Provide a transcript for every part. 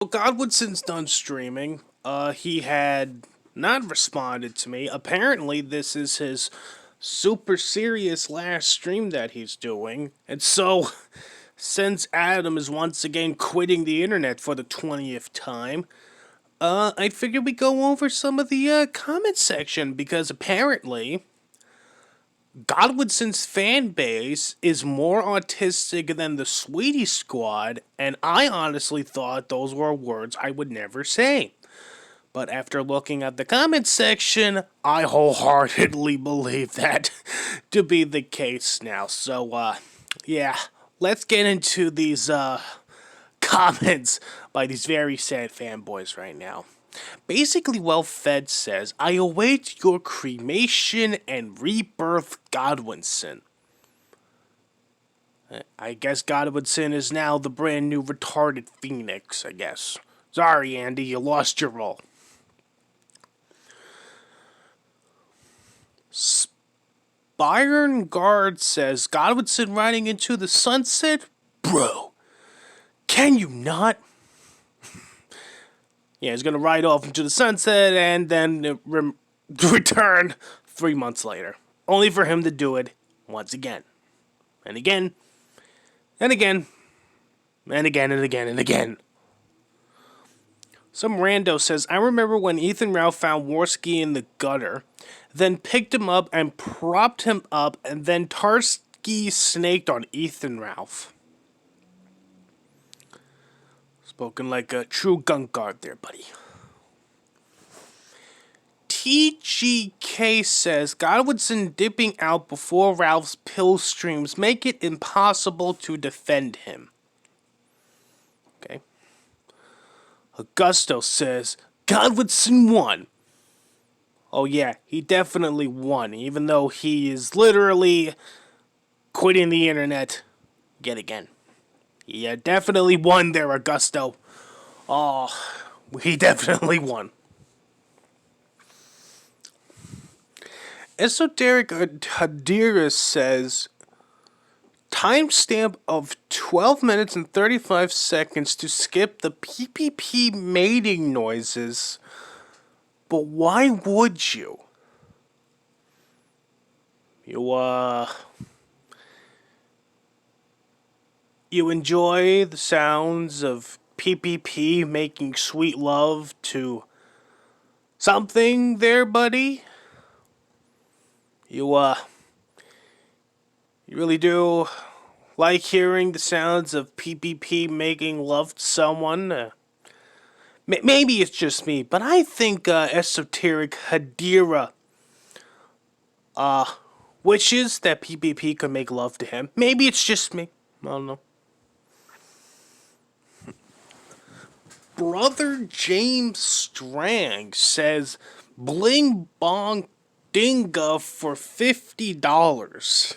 Godwinson's done streaming. He had not responded to me. Apparently, this is his super serious last stream that he's doing. And so, since Adam is once again quitting the internet for the 20th time, I figured we'd go over some of the comment section because apparently Godwinson's fan base is more autistic than the Sweetie Squad, and I honestly thought those were words I would never say. But after looking at the comment section, I wholeheartedly believe that to be the case now. So, yeah, let's get into these comments by these very sad fanboys right now. Basically, Well Fed says, I await your cremation and rebirth, Godwinson. I guess Godwinson is now the brand new retarded Phoenix, I guess. Sorry, Andy, you lost your role. Byron Guard says, Godwinson riding into the sunset? Bro, can you not? Yeah, he's going to ride off into the sunset and then return 3 months later. Only for him to do it once again. And again. And again. And again and again and again. Some rando says, I remember when Ethan Ralph found Worski in the gutter, then picked him up and propped him up, and then Tarski snaked on Ethan Ralph. Spoken like a true gun guard there, buddy. TGK says, Godwinson dipping out before Ralph's pill streams make it impossible to defend him. Okay. Augusto says, Godwinson won. Oh yeah, he definitely won, even though he is literally quitting the internet yet again. Yeah, definitely won there, Augusto. Oh, he definitely won. Esoteric Hadira says, timestamp of 12 minutes and 35 seconds to skip the PPP mating noises. But why would you? You enjoy the sounds of PPP making sweet love to something there, buddy? You really do like hearing the sounds of PPP making love to someone? Maybe it's just me, but I think Esoteric Hadira wishes that PPP could make love to him. Maybe it's just me. I don't know. Brother James Strang says, Bling Bong Dinga for $50.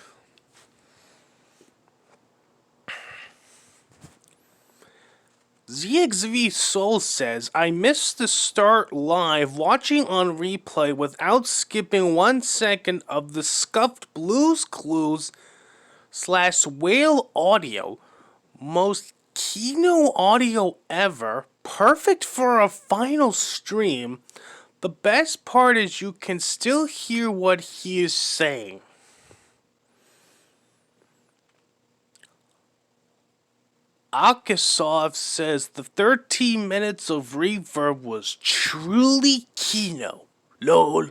ZXV Soul says, I missed the start live watching on replay without skipping 1 second of the scuffed Blues Clues / whale audio. Most Kino audio ever. Perfect for a final stream. The best part is you can still hear what he is saying. Akasov says the 13 minutes of reverb was truly Kino. LOL.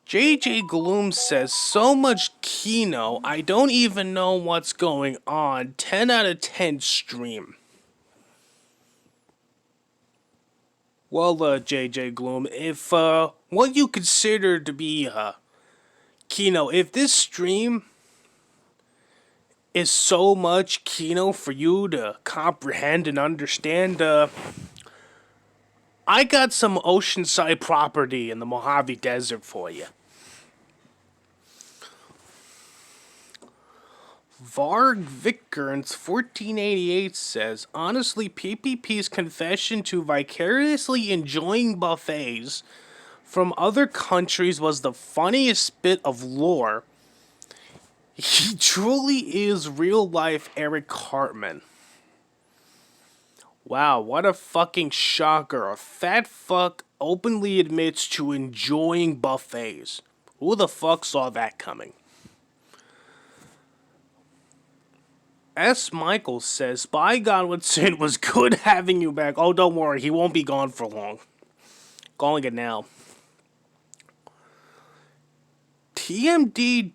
JJ Gloom says, so much Kino, I don't even know what's going on. 10 out of 10 stream. Well, JJ Gloom, if what you consider to be Kino, if this stream is so much Kino for you to comprehend and understand, I got some oceanside property in the Mojave Desert for you. Varg Vickers 1488 says, honestly, PPP's confession to vicariously enjoying buffets from other countries was the funniest bit of lore. He truly is real-life Eric Cartman. Wow, what a fucking shocker. A fat fuck openly admits to enjoying buffets. Who the fuck saw that coming? S. Michael says, "By Godwinson, it was good having you back. Oh, don't worry, he won't be gone for long. Calling it now." TMDWU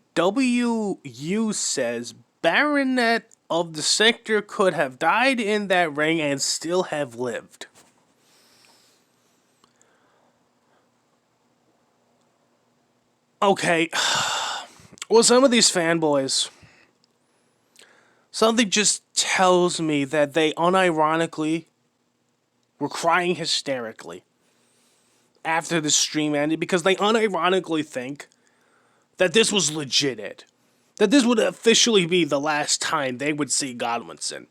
says, "Baronet of the sector could have died in that ring and still have lived." Okay, well, some of these fanboys, something just tells me that they unironically were crying hysterically after the stream ended because they unironically think that this was legit. That this would officially be the last time they would see Godwinson.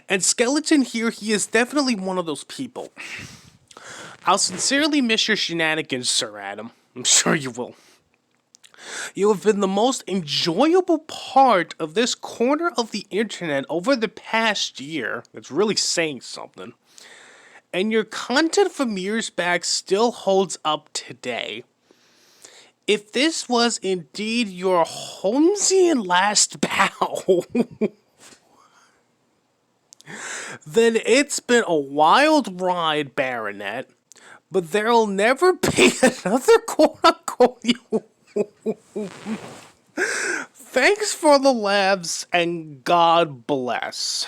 And Skeleton here, he is definitely one of those people. I'll sincerely miss your shenanigans, Sir Adam. I'm sure you will. You have been the most enjoyable part of this corner of the internet over the past year. It's really saying something. And your content from years back still holds up today. If this was indeed your Holmesian last bow, then it's been a wild ride, Baronet. But there'll never be another quote-unquote you. Thanks for the laughs and God bless.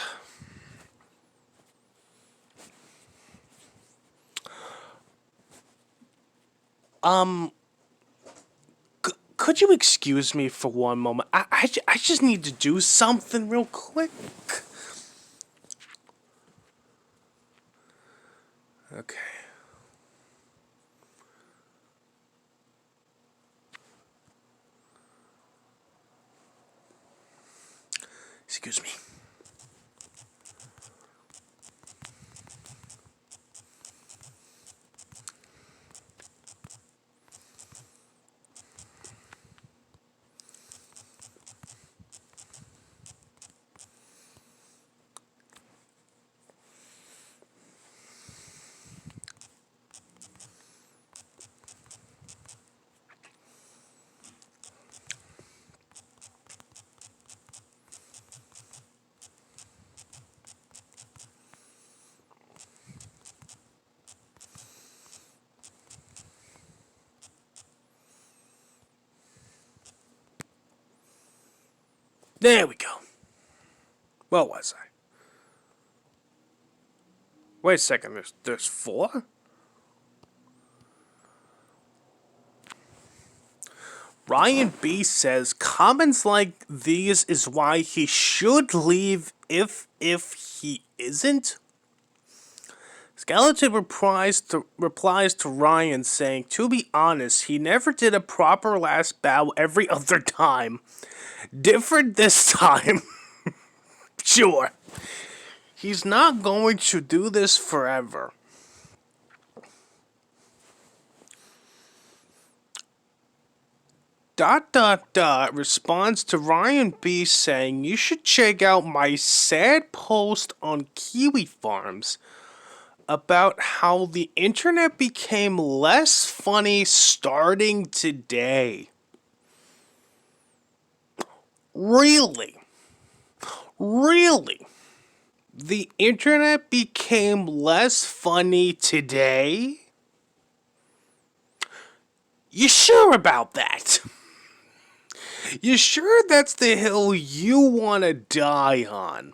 Could you excuse me for one moment? I just need to do something real quick. Okay. Excuse me. There we go. Where was I? Wait a second, there's four? Ryan B says comments like these is why he should leave if he isn't. Skeleton replies to Ryan saying, "To be honest, he never did a proper last bow every other time. Different this time." Sure. He's not going to do this forever. Responds to Ryan B saying, "You should check out my sad post on Kiwi Farms about how the internet became less funny starting today." Really? Really? The internet became less funny today? You sure about that? You sure that's the hill you want to die on?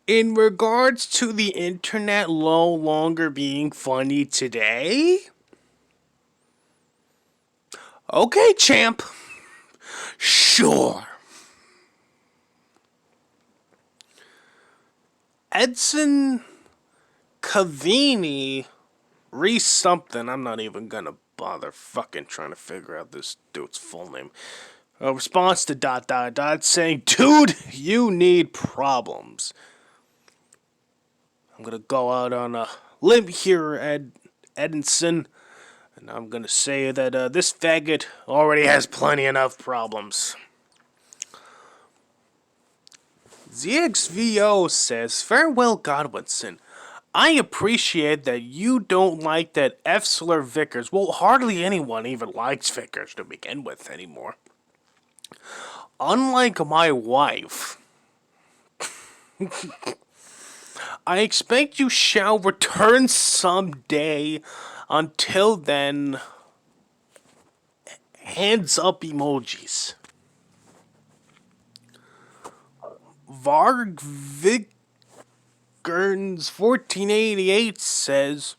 In regards to the internet no longer being funny today? Okay, champ. Sure. Edson Cavini something. I'm not even gonna bother fucking trying to figure out this dude's full name. A response to ... saying, "Dude, you need problems." I'm gonna go out on a limb here, Edinson, and I'm gonna say that this faggot already has plenty enough problems. ZXVO says, Farewell Godwinson. I appreciate that you don't like that F slur Vickers. Well, hardly anyone even likes Vickers to begin with anymore. Unlike my wife, I expect you shall return someday. Until then, hands up emojis. Varg Viggerns 1488 says,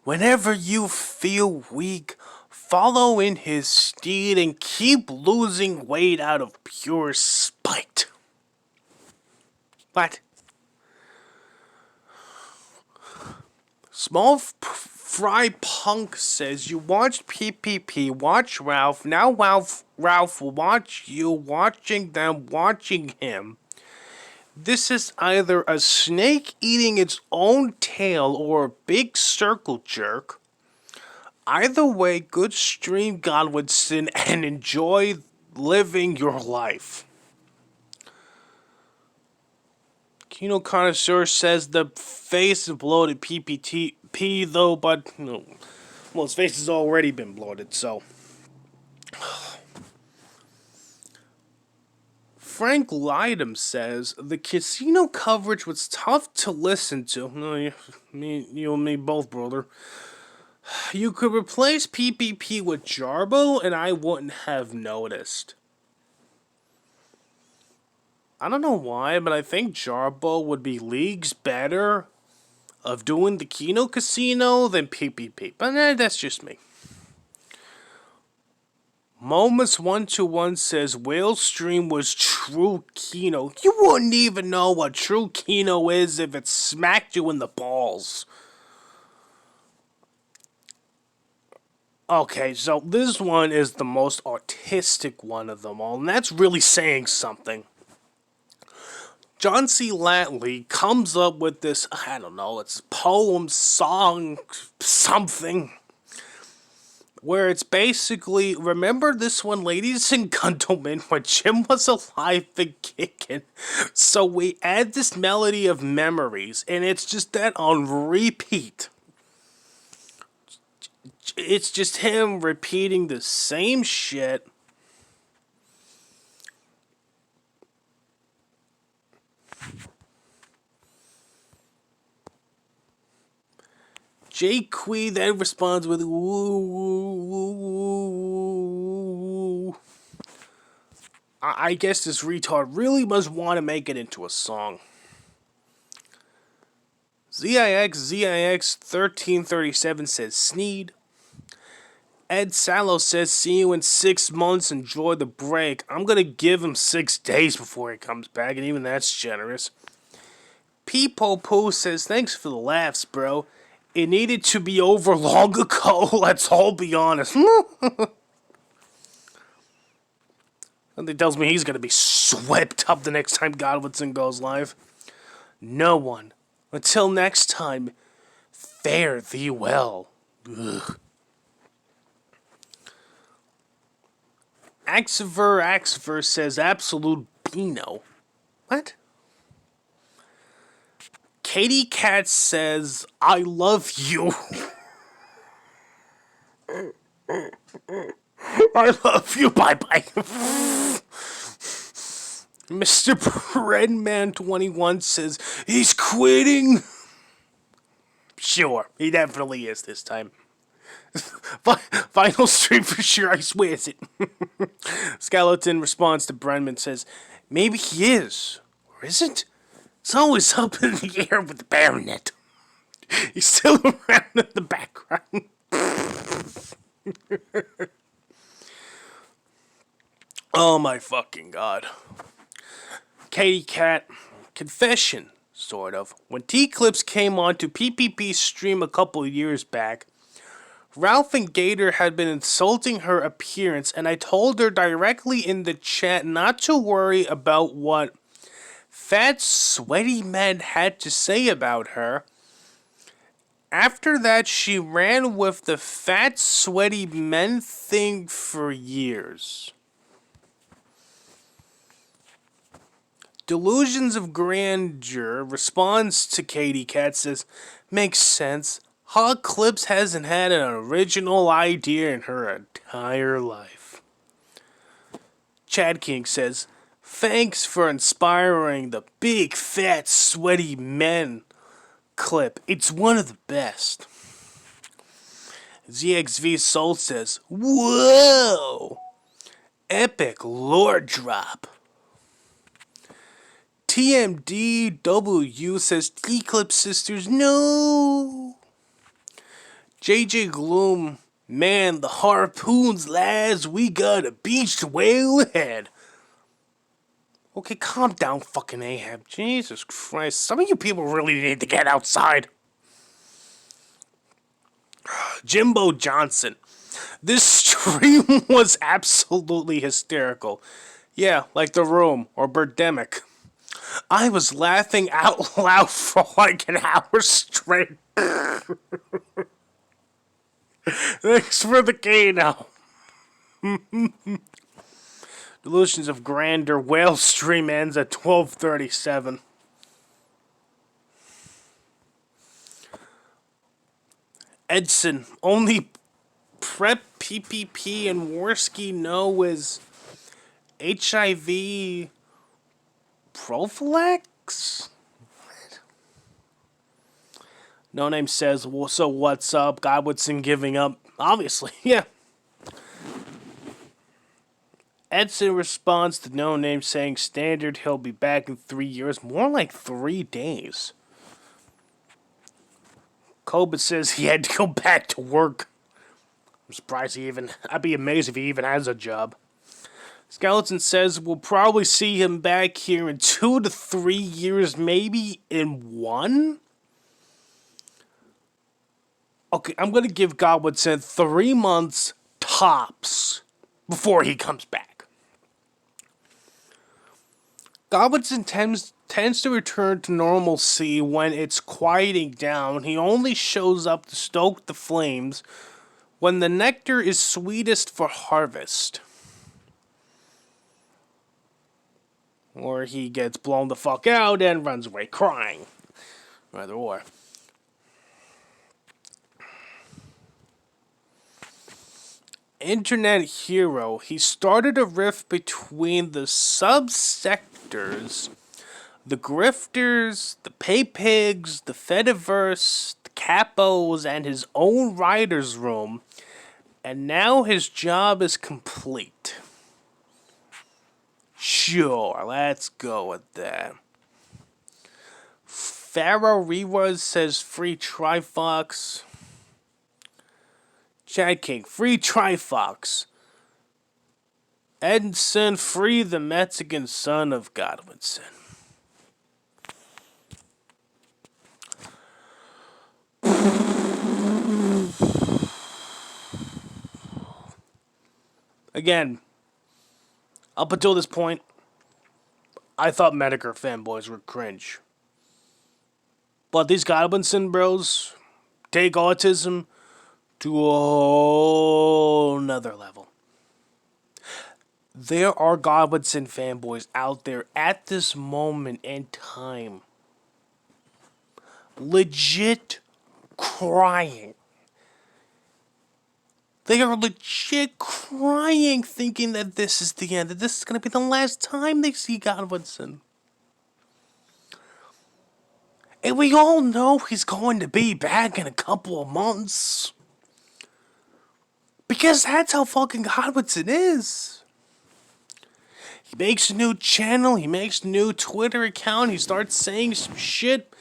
whenever you feel weak, follow in his steed and keep losing weight out of pure spite. What? Small Fry Punk says, you watched PPP, watch Ralph, now Ralph will watch you, watching them, watching him. This is either a snake eating its own tail or a big circle jerk. Either way, good stream, Godwinson, and enjoy living your life. Kino Connoisseur says the face is bloated PPTP though, but no. Well, his face has already been bloated, so. Frank Lydom says the casino coverage was tough to listen to. No, you and me both, brother. You could replace PPP with Jarbo, and I wouldn't have noticed. I don't know why, but I think Jarbo would be leagues better of doing the Kino Casino than PPP. But that's just me. Momus121 says Whale Stream was true Kino. You wouldn't even know what true Kino is if it smacked you in the balls. Okay, so this one is the most autistic one of them all, and that's really saying something. John C. Latley comes up with this, I don't know, it's poem, song, something, where it's basically, remember this one, ladies and gentlemen, when Jim was alive and kicking? So we add this melody of memories, and it's just that on repeat. It's just him repeating the same shit. Jay Quee then responds with woo, woo, woo, woo, woo. I guess this retard really must want to make it into a song. ZIX 1337 says Sneed. Ed Sallow says, see you in 6 months, enjoy the break. I'm gonna give him 6 days before he comes back, and even that's generous. Peepo Poo says, thanks for the laughs, bro. It needed to be over long ago, let's all be honest. Something tells me he's gonna be swept up the next time Godwinson goes live. No one. Until next time, fare thee well. Ugh. Axiver says absolute Beano. What? Katie Cat says I love you. I love you. Bye bye. Mr. Breadman21 says he's quitting. Sure, he definitely is this time. Final stream for sure, I swear it. Skeleton responds to Brenman, says, maybe he is, or isn't. It's always up in the air with the Baronet. He's still around in the background. Oh my fucking god. Katie Cat, confession, sort of. When T-Clips came on to PPP's stream a couple years back, Ralph and Gator had been insulting her appearance, and I told her directly in the chat not to worry about what fat, sweaty men had to say about her. After that, she ran with the fat, sweaty men thing for years. Delusions of Grandeur responds to Katie Cat says, makes sense. Hot Clips hasn't had an original idea in her entire life. Chad King says, thanks for inspiring the big, fat, sweaty men clip. It's one of the best. ZXV Soul says, whoa! Epic lore drop. TMDW says, T-Clip Sisters, no! JJ Gloom, man, the harpoons, lads, we got a beached whale ahead. Okay, calm down, fucking Ahab. Jesus Christ, some of you people really need to get outside. Jimbo Johnson, this stream was absolutely hysterical. Yeah, like The Room or Birdemic. I was laughing out loud for like an hour straight. Thanks for the Kano. Delusions of Grandeur whale stream ends at 12:37. Edson, only Prep PPP and Worski know is HIV prophylax? No Name says, well, so what's up? Godwinson giving up? Obviously, yeah. Edson responds to No Name saying standard he'll be back in 3 years. More like 3 days. Koba says he had to go back to work. I'm surprised I'd be amazed if he even has a job. Skeleton says we'll probably see him back here in 2 to 3 years, maybe in 1? Okay, I'm going to give Godwinson 3 months tops before he comes back. Godwinson tends to return to normalcy when it's quieting down. He only shows up to stoke the flames when the nectar is sweetest for harvest. Or he gets blown the fuck out and runs away crying. Either or. Internet hero. He started a rift between the subsectors, the grifters, the pay pigs, the Fediverse, the capos, and his own writer's room. And now his job is complete. Sure, let's go with that. Pharaoh Rewas says free Trifox. Chad King, free Trifox. Edson, free the Mexican son of Godwinson. Again, up until this point, I thought Medicare fanboys were cringe. But these Godwinson bros take autism to a whole nother level. There are Godwinson fanboys out there at this moment in time, legit crying. They are legit crying, thinking that this is the end, that this is going to be the last time they see Godwinson. And we all know he's going to be back in a couple of months. Because that's how fucking Godwinson is. He makes a new channel, he makes a new Twitter account, he starts saying some shit.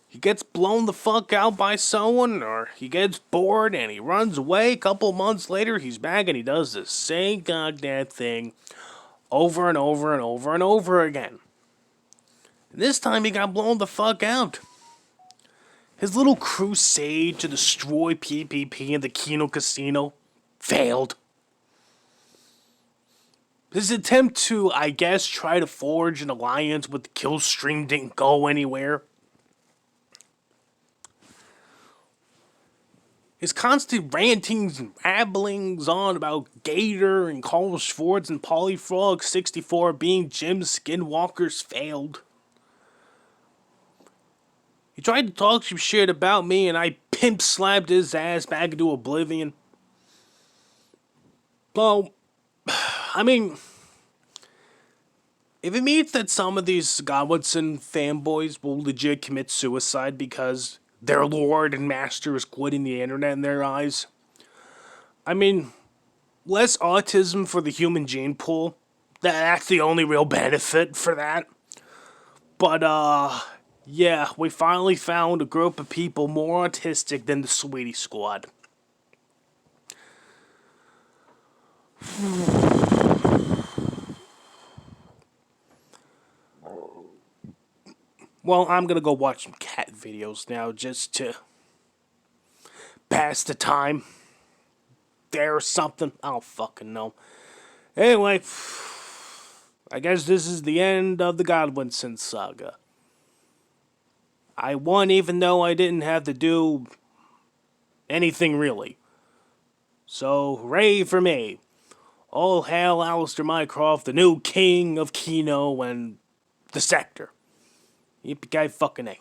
He gets blown the fuck out by someone, or he gets bored and he runs away. A couple months later, he's back and he does the same goddamn thing over and over and over and over again. And this time he got blown the fuck out. His little crusade to destroy PPP in the Kino Casino failed. His attempt to, I guess, try to forge an alliance with the Killstream didn't go anywhere. His constant rantings and ramblings on about Gator and Carl Schwartz and Polyfrog 64 being Jim Skinwalker's failed. He tried to talk some shit about me and I pimp slapped his ass back into oblivion. Well, I mean, if it means that some of these Godwinson fanboys will legit commit suicide because their lord and master is quitting the internet in their eyes, I mean, less autism for the human gene pool. That's the only real benefit for that. But, yeah, we finally found a group of people more autistic than the Sweetie Squad. Well, I'm gonna go watch some cat videos now just to pass the time. There or something. I don't fucking know. Anyway, I guess this is the end of the Godwinson saga. I won even though I didn't have to do anything really. So, hooray for me. All hail Alistair Mycroft, the new king of Kino and the sector. Yippee-ki-fucking-A.